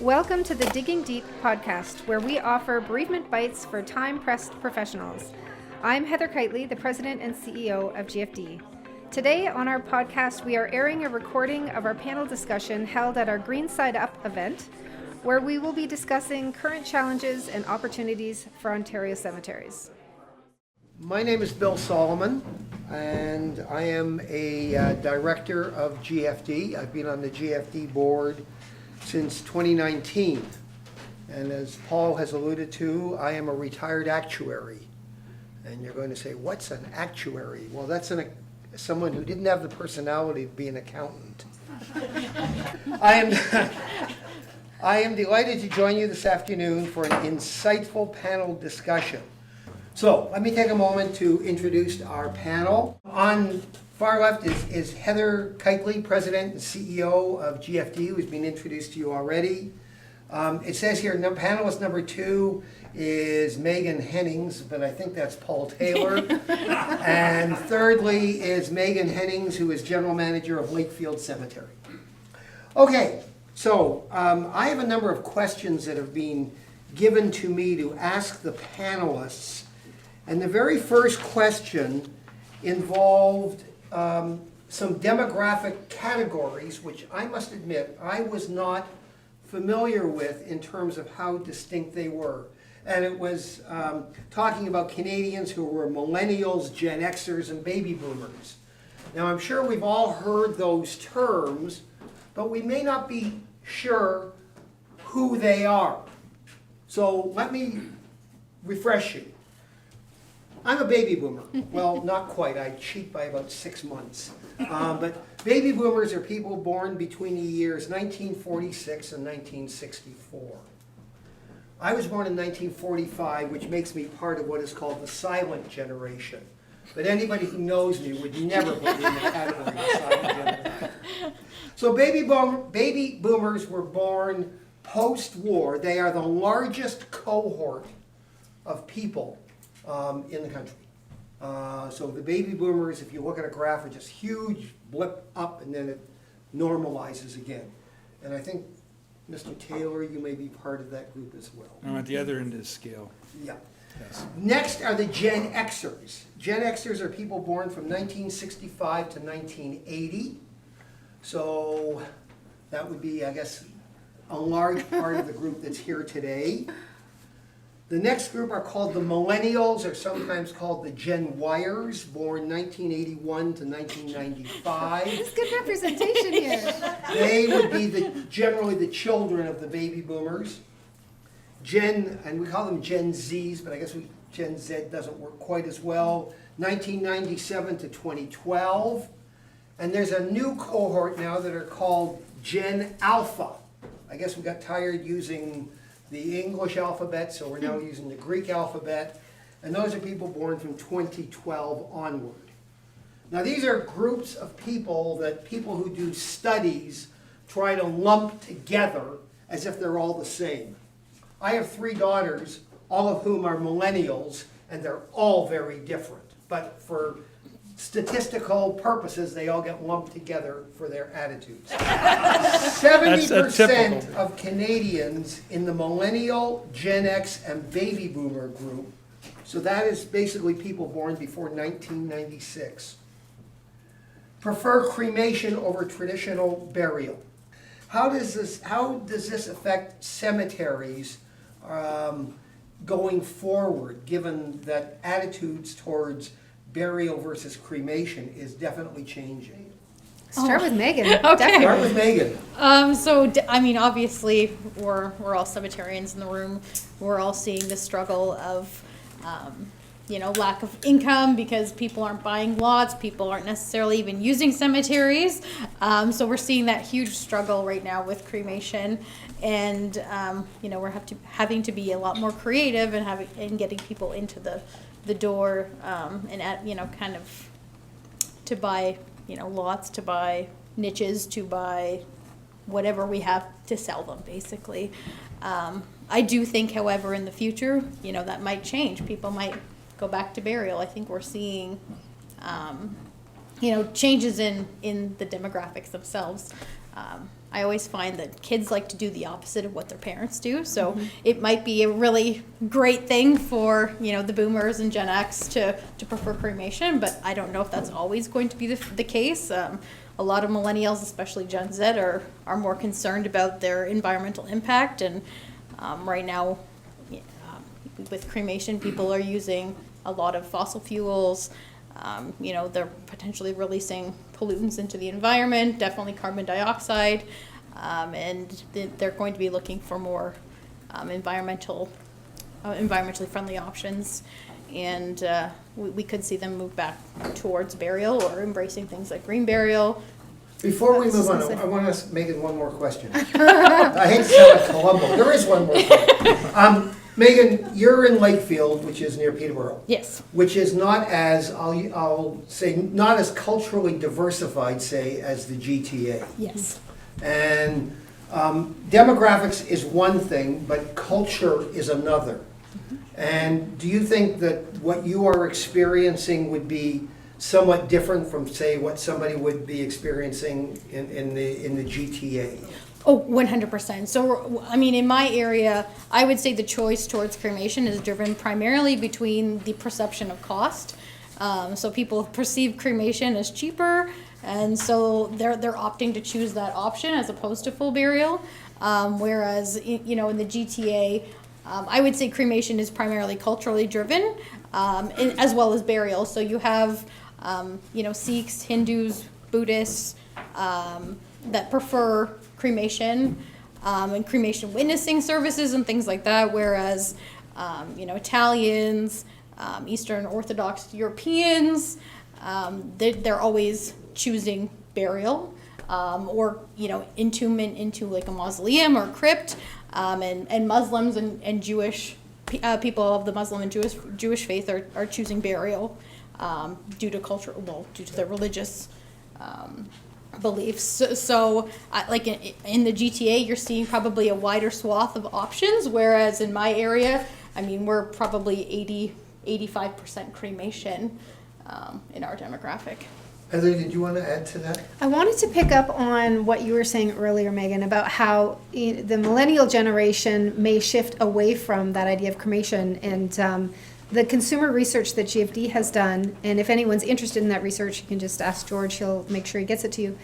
Welcome to the Digging Deep podcast, where we offer bereavement bites for time-pressed professionals. I'm Heather Kiteley, the President and CEO of GFD. Today on our podcast, we are airing a recording of our panel discussion held at our Green Side Up event, where we will be discussing current challenges and opportunities for Ontario cemeteries. My name is Bill Solomon, and I am a director of GFD. I've been on the GFD board since 2019. And as Paul has alluded to, I am a retired actuary. And you're going to say, what's an actuary? Well, that's someone who didn't have the personality to be an accountant. I am delighted to join you this afternoon for an insightful panel discussion. So let me take a moment to introduce our panel. On far left is Heather Kiteley, President and CEO of GFD, who's been introduced to you already. It says here, panelist number 2 is Meghan Henning, but I think that's Paul Taylor. And thirdly is Meghan Henning, who is General Manager of Lakefield Cemetery. Okay, so I have a number of questions that have been given to me to ask the panelists. And the very first question involved some demographic categories, which I must admit I was not familiar with in terms of how distinct they were. And it was talking about Canadians who were millennials, Gen Xers, and baby boomers. Now I'm sure we've all heard those terms, but we may not be sure who they are. So let me refresh you. I'm a baby boomer. Well, not quite. I cheat by about 6 months. But baby boomers are people born between the years 1946 and 1964. I was born in 1945, which makes me part of what is called the silent generation. But anybody who knows me would never put me in the category of silent generation. So baby boomers were born post-war. They are the largest cohort of people in the country. So the baby boomers, if you look at a graph, are just huge blip up and then it normalizes again. And I think, Mr. Taylor, you may be part of that group as well. I'm at the other end of the scale. Yeah. Yes. Next are the Gen Xers. Gen Xers are people born from 1965 to 1980. So that would be, I guess, a large part of the group that's here today. The next group are called the Millennials, or sometimes called the Gen Yers, born 1981 to 1995. There's good representation here. They would be generally the children of the baby boomers. And we call them Gen Zs, but I guess Gen Z doesn't work quite as well. 1997 to 2012. And there's a new cohort now that are called Gen Alpha. I guess we got tired using the English alphabet, so we're now using the Greek alphabet, and those are people born from 2012 onward. Now these are groups of people that people who do studies try to lump together as if they're all the same. I have 3 daughters, all of whom are millennials, and they're all very different. But for statistical purposes, they all get lumped together for their attitudes. 70% of Canadians in the millennial, Gen X, and baby boomer group, so that is basically people born before 1996, prefer cremation over traditional burial. How does this affect cemeteries going forward, given that attitudes towards burial versus cremation is definitely changing? Start with Meghan. Okay. Start with Meghan. Obviously, we're all cemeterians in the room. We're all seeing the struggle of, lack of income because people aren't buying lots. People aren't necessarily even using cemeteries. So we're seeing that huge struggle right now with cremation, and we're having to be a lot more creative and getting people into the door kind of to buy lots, to buy niches, to buy whatever we have to sell them, basically. I do think, however, in the future, that might change. People might go back to burial. I think we're seeing changes in the demographics themselves. I always find that kids like to do the opposite of what their parents do. So it might be a really great thing for, the boomers and Gen X to prefer cremation, but I don't know if that's always going to be the case. A lot of millennials, especially Gen Z, are more concerned about their environmental impact. And right now, with cremation, people are using a lot of fossil fuels. They're potentially releasing pollutants into the environment, definitely carbon dioxide, and they're going to be looking for more environmentally friendly options. And we could see them move back towards burial or embracing things like green burial. Before we move on, I want to ask Megan one more question. I hate to sound like Columbo. There is one more question. Megan, you're in Lakefield, which is near Peterborough. Yes. Which is not as, I'll say, not as culturally diversified, say, as the GTA. Yes. And demographics is one thing, but culture is another. And do you think that what you are experiencing would be somewhat different from, say, what somebody would be experiencing in the GTA? Oh, 100%. So, in my area, I would say the choice towards cremation is driven primarily between the perception of cost. So people perceive cremation as cheaper, and so they're opting to choose that option as opposed to full burial. Whereas, in the GTA, I would say cremation is primarily culturally driven, as well as burial. So you have, Sikhs, Hindus, Buddhists that prefer cremation and cremation witnessing services and things like that, whereas Italians, Eastern Orthodox Europeans, they're always choosing burial or entombment into like a mausoleum or crypt, and Muslims and Jewish people of the Muslim and Jewish faith are choosing burial due to their religious beliefs. So like in the GTA, you're seeing probably a wider swath of options, whereas in my area, we're probably 80-85% cremation in our demographic. Heather, did you want to add to that? I wanted to pick up on what you were saying earlier, Megan, about how the millennial generation may shift away from that idea of cremation. And the consumer research that GFD has done, and if anyone's interested in that research, you can just ask George, he'll make sure he gets it to you,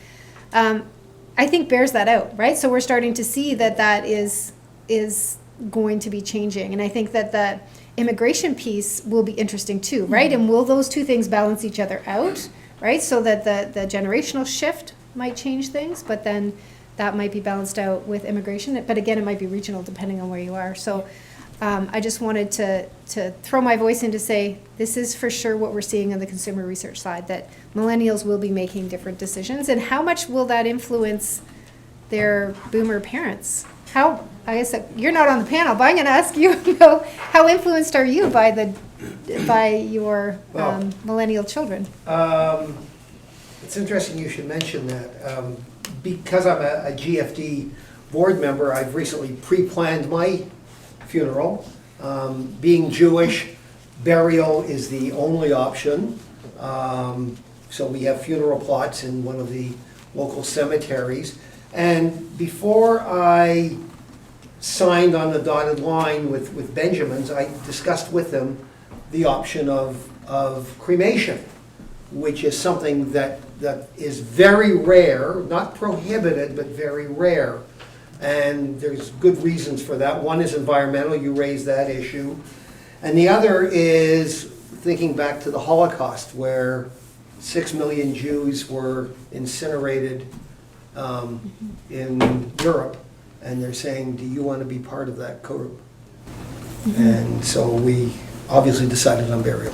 I think bears that out, right? So we're starting to see that is going to be changing. And I think that the immigration piece will be interesting too, right? And will those two things balance each other out, right? So that the generational shift might change things, but then that might be balanced out with immigration. But again, it might be regional depending on where you are. So I just wanted to throw my voice in to say this is for sure what we're seeing on the consumer research side, that millennials will be making different decisions. And how much will that influence their boomer parents? I guess you're not on the panel, but I'm going to ask you, how influenced are you by your millennial children? It's interesting you should mention that. Because I'm a GFD board member, I've recently pre-planned my funeral. Being Jewish, burial is the only option. So we have funeral plots in one of the local cemeteries. And before I signed on the dotted line with Benjamin's, I discussed with them the option of cremation, which is something that is very rare, not prohibited, but very rare. And there's good reasons for that. One is environmental, you raised that issue. And the other is thinking back to the Holocaust, where 6 million Jews were incinerated in Europe. And they're saying, do you want to be part of that group? And so we obviously decided on burial.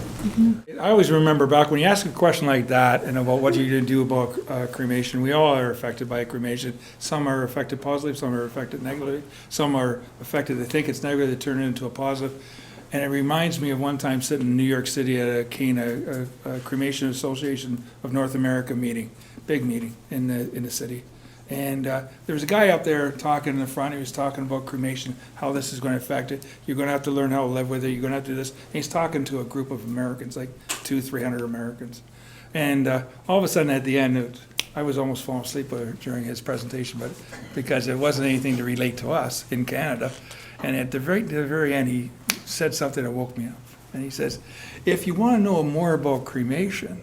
I always remember back when you ask a question like that and about what you're going to do about cremation, we all are affected by cremation. Some are affected positively, some are affected negatively, some are affected, they think it's negative, they turn it into a positive. And it reminds me of one time sitting in New York City at a Cremation Association of North America meeting, big meeting in the city. And there was a guy up there talking in the front. He was talking about cremation, how this is going to affect it. You're going to have to learn how to live with it. You're going to have to do this. And he's talking to a group of Americans, like 200-300 Americans. And all of a sudden at the end, I was almost falling asleep during his presentation, but because it wasn't anything to relate to us in Canada. And at the very end, he said something that woke me up. And he says, if you want to know more about cremation,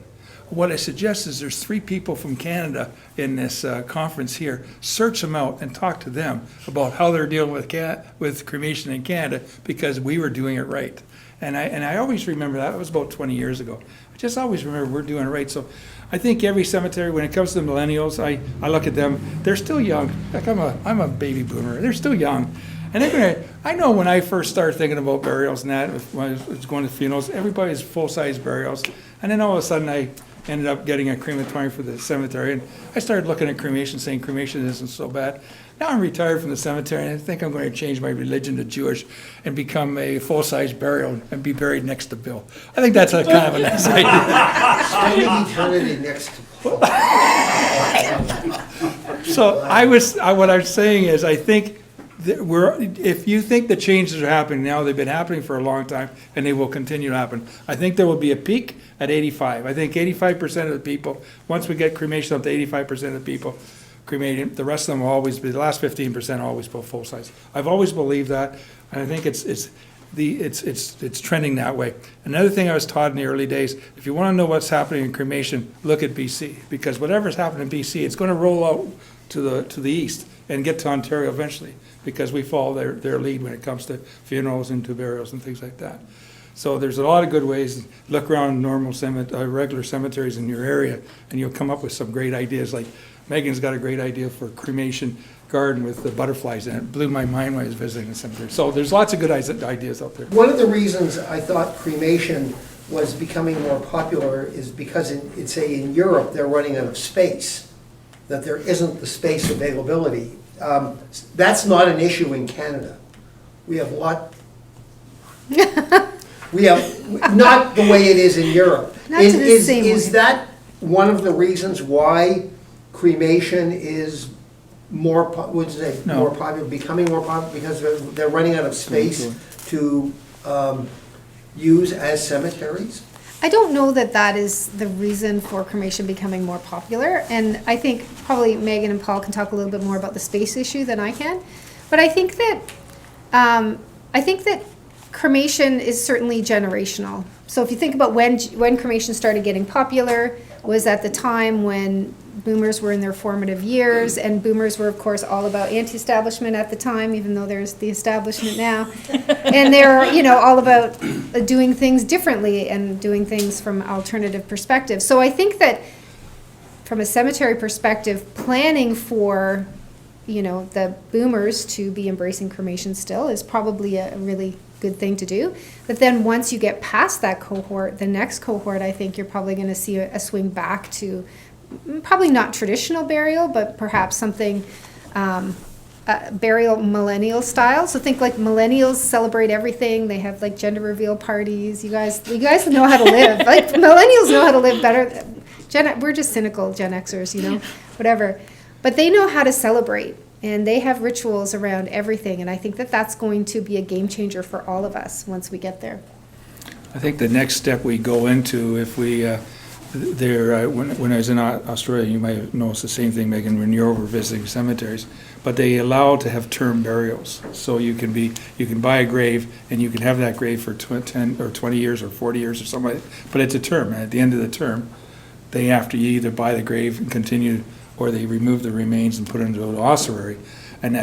what I suggest is there's 3 people from Canada in this conference here. Search them out and talk to them about how they're dealing with cremation in Canada, because we were doing it right. And I always remember that. It was about 20 years ago. I just always remember we're doing it right. So I think every cemetery, when it comes to the millennials, I look at them, they're still young. Like I'm a baby boomer. They're still young. And I know when I first started thinking about burials and that, when I was going to funerals, everybody's full-size burials. And then all of a sudden I ended up getting a crematorium for the cemetery. And I started looking at cremation, saying cremation isn't so bad. Now I'm retired from the cemetery, and I think I'm going to change my religion to Jewish and become a full-size burial and be buried next to Bill. I think that's a kind of a nice idea. Spending eternity next to Paul. So what I'm saying is, I think if you think the changes are happening now, they've been happening for a long time, and they will continue to happen. I think there will be a peak at 85. I think 85% of the people, once we get cremation up to 85% of the people cremating, the rest of them will always be, the last 15% always go full size. I've always believed that, and I think it's trending that way. Another thing I was taught in the early days, if you want to know what's happening in cremation, look at BC, because whatever's happening in BC, it's going to roll out to the east and get to Ontario eventually, because we follow their lead when it comes to funerals and to burials and things like that. So there's a lot of good ways. Look around normal regular cemeteries in your area, and you'll come up with some great ideas. Like Megan's got a great idea for a cremation garden with the butterflies in it. It blew my mind when I was visiting the cemetery. So there's lots of good ideas out there. One of the reasons I thought cremation was becoming more popular is because in Europe they're running out of space, that there isn't the space availability. That's not an issue in Canada. We have not the way it is in Europe. Is that one of the reasons why cremation is more popular, becoming more popular, because they're running out of space to use as cemeteries? I don't know that is the reason for cremation becoming more popular, and I think probably Meghan and Paul can talk a little bit more about the space issue than I can. But I think that cremation is certainly generational. So if you think about when cremation started getting popular, was at the time when boomers were in their formative years, and boomers were, of course, all about anti-establishment at the time, even though there's the establishment now. And they're, all about doing things differently and doing things from alternative perspectives. So I think that from a cemetery perspective, planning for, the boomers to be embracing cremation still is probably a really good thing to do. But then once you get past that cohort, the next cohort, I think you're probably going to see a swing back to probably not traditional burial, but perhaps something burial millennial style. So think like millennials celebrate everything. They have like gender reveal parties. You guys know how to live. Like millennials know how to live better. We're just cynical Gen Xers, whatever. But they know how to celebrate, and they have rituals around everything. And I think that that's going to be a game changer for all of us once we get there. I think the next step we go into, if we when I was in Australia, you might have noticed the same thing, Megan, when you're over visiting cemeteries. But they allow to have term burials, so you can buy a grave and you can have that grave for 10 or 20 years or 40 years or something. But it's a term, and at the end of the term, they have to either buy the grave and continue, or they remove the remains and put it into an ossuary. And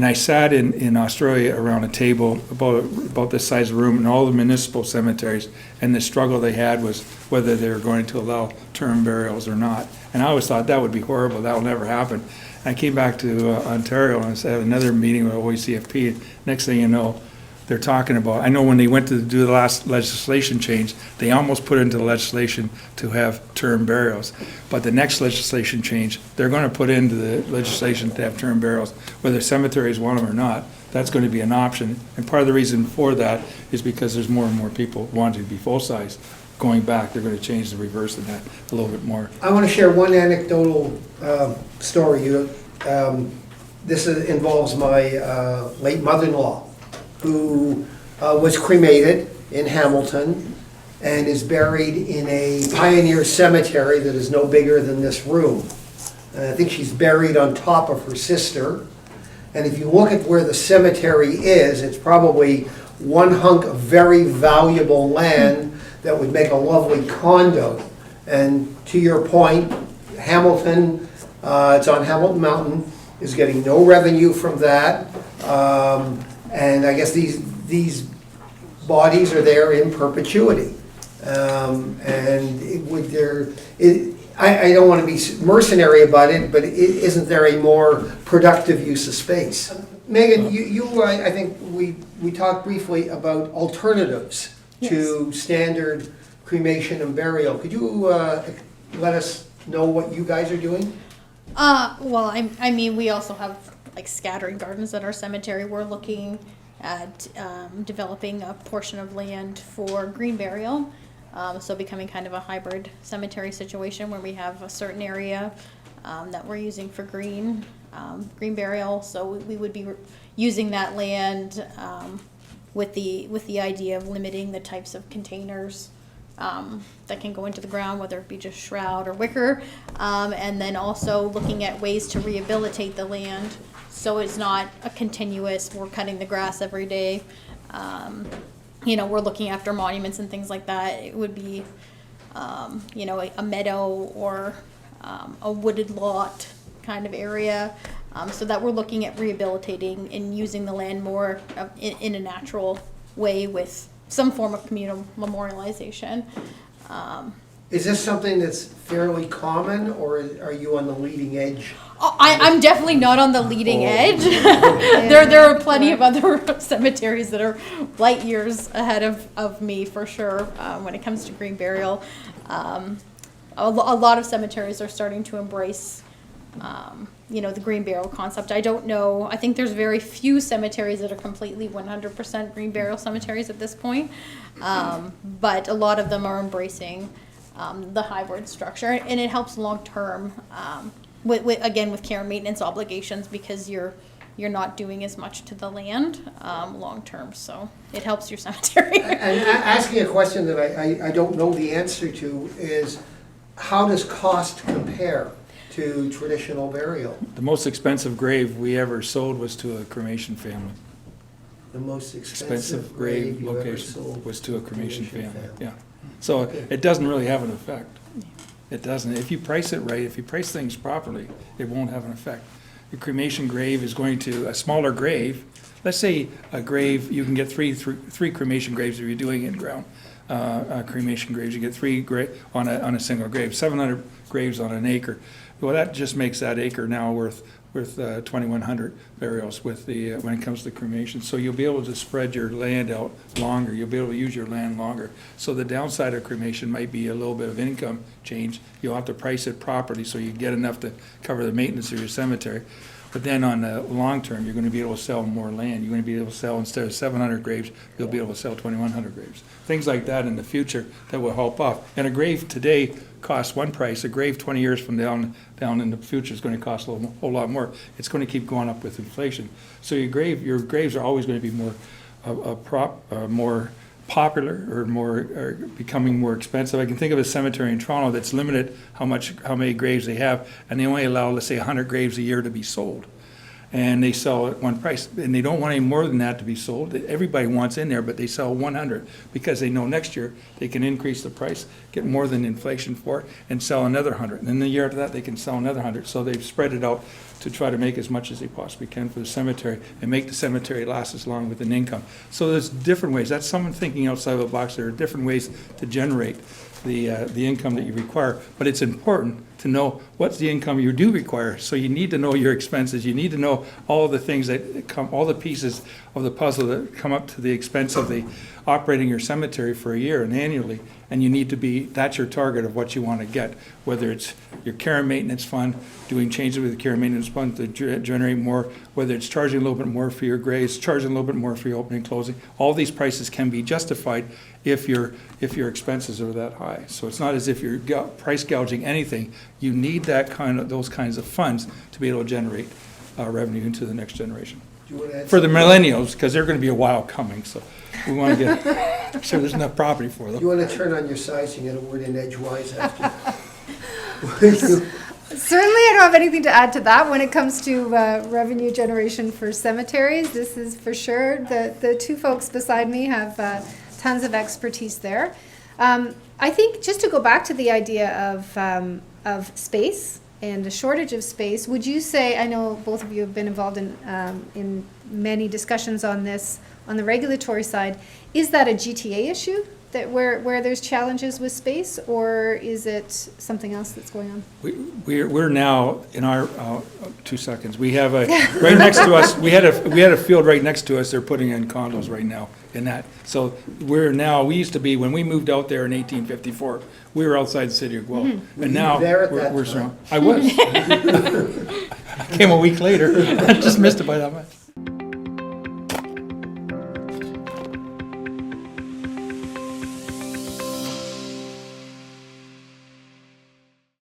I sat in Australia around a table about this size of room in all the municipal cemeteries, and the struggle they had was whether they were going to allow term burials or not. And I always thought that would be horrible, that will never happen. I came back to Ontario and had another meeting with OECFP. Next thing you know, they're talking about, I know when they went to do the last legislation change, they almost put into the legislation to have term burials. But the next legislation change, they're going to put into the legislation to have term burials, whether cemeteries want them or not. That's going to be an option. And part of the reason for that is because there's more and more people wanting to be full-size. Going back, they're going to change the reverse of that a little bit more. I want to share one anecdotal story. This involves my late mother-in-law, who was cremated in Hamilton and is buried in a pioneer cemetery that is no bigger than this room. And I think she's buried on top of her sister. And if you look at where the cemetery is, it's probably one hunk of very valuable land that would make a lovely condo. And to your point, Hamilton, it's on Hamilton Mountain, is getting no revenue from that. And I guess these bodies are there in perpetuity. And I don't want to be mercenary about it, but isn't there a more productive use of space? Meghan, I think we talked briefly about alternatives to standard cremation and burial. Could you let us know what you guys are doing? Well, I mean, we also have like scattering gardens at our cemetery. We're looking at developing a portion of land for green burial. So becoming kind of a hybrid cemetery situation where we have a certain area that we're using for green burial. So we would be using that land with the idea of limiting the types of containers that can go into the ground, whether it be just shroud or wicker, and then also looking at ways to rehabilitate the land so it's not a continuous, we're cutting the grass every day. We're looking after monuments and things like that. It would be, a meadow or a wooded lot kind of area, so that we're looking at rehabilitating and using the land more in a natural way with some form of communal memorialization. Is this something that's fairly common, or are you on the leading edge? I'm definitely not on the leading edge. There are plenty of other cemeteries that are light years ahead of me for sure when it comes to green burial. A lot of cemeteries are starting to embrace the green burial concept. I don't know. I think there's very few cemeteries that are completely 100% green burial cemeteries at this point. But a lot of them are embracing the hybrid structure, and it helps long term with care and maintenance obligations, because you're not doing as much to the land long term. So it helps your cemetery. And asking a question that I don't know the answer to is, how does cost compare to traditional burial? The most expensive grave we ever sold was to a cremation family. The most expensive grave you ever location sold was to a cremation family. Yeah. So it doesn't really have an effect. It doesn't. If you price it right, if you price things properly, it won't have an effect. The cremation grave is going to, a smaller grave, let's say a grave, you can get three cremation graves if you're doing in-ground cremation graves. You get three on a single grave, 700 graves on an acre. Well, that just makes that acre now worth 2,100 burials when it comes to cremation. So you'll be able to spread your land out longer. You'll be able to use your land longer. So the downside of cremation might be a little bit of income change. You'll have to price it properly so you get enough to cover the maintenance of your cemetery. But then on the long term, you're going to be able to sell more land. You're going to be able to sell, instead of 700 graves, you'll be able to sell 2,100 graves. Things like that in the future that will help off. And a grave today costs one price. A grave 20 years from down in the future is going to cost a whole lot more. It's going to keep going up with inflation. So your graves are always going to be more popular or becoming more expensive. I can think of a cemetery in Toronto that's limited how many graves they have, and they only allow, let's say, 100 graves a year to be sold. And they sell at one price, and they don't want any more than that to be sold. Everybody wants in there, but they sell 100 because they know next year they can increase the price, get more than inflation for it, and sell another 100. And then the year after that, they can sell another 100. So they've spread it out to try to make as much as they possibly can for the cemetery and make the cemetery last as long with an income. So there's different ways. That's someone thinking outside of the box. There are different ways to generate the income that you require, but it's important to know what's the income you do require. So you need to know your expenses. You need to know all the things that come, all the pieces of the puzzle that come up to the expense of the operating your cemetery for a year and annually. And you need to that's your target of what you want to get, whether it's your care and maintenance fund, doing changes with the care and maintenance fund to generate more, whether it's charging a little bit more for your graves, charging a little bit more for your opening and closing. All these prices can be justified if your expenses are that high. So it's not as if you're price gouging anything. You need those kinds of funds to be able to generate revenue into the next generation. For the millennials, because they're going to be a while coming, so we want to make sure there's enough property for them. You want to turn on your side so you get a word in edgewise after? Certainly, I don't have anything to add to that when it comes to revenue generation for cemeteries. This is for sure. The two folks beside me have tons of expertise there. I think just to go back to the idea of space and a shortage of space, would you say, I know both of you have been involved in many discussions on this on the regulatory side, is that a GTA issue? That where there's challenges with space, or is it something else that's going on? We're now in our 2 seconds. We have a right next to us. We had a field right next to us. They're putting in condos right now in that. So we used to be, when we moved out there in 1854, we were outside the city of Guelph, and now we're surrounded. I was. I came a week later. I just missed it by that much.